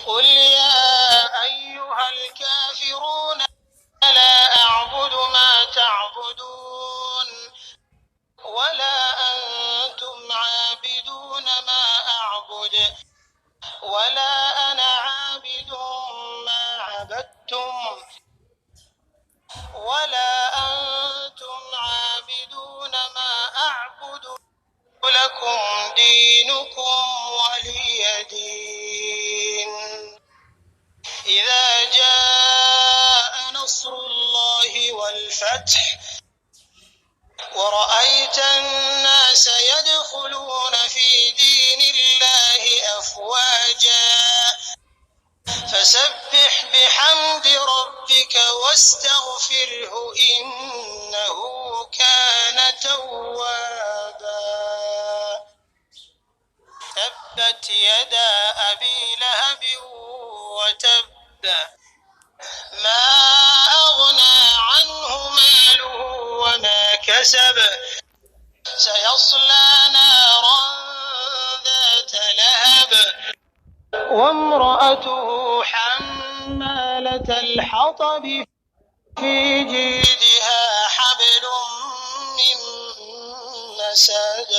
قل يا أيها الكافرون لا أعبد ما تعبدون ولا أنتم عابدون ما أعبد ولا أنا عابد ما عبدتم ولا أنتم عابدون ما أعبد لكم دينكم ولي دين. إذا جاء نصر الله والفتح ورأيت الناس يدخلون في دين الله أفواجا فسبح بحمد ربك واستغفره إنه كان توابا. تبت يدا أبي لهب وتب ما أغنى عنه ماله وما كسب سيصلى نارا ذات لهب وامرأته حمالة الحطب في جيدها حبل من مسد.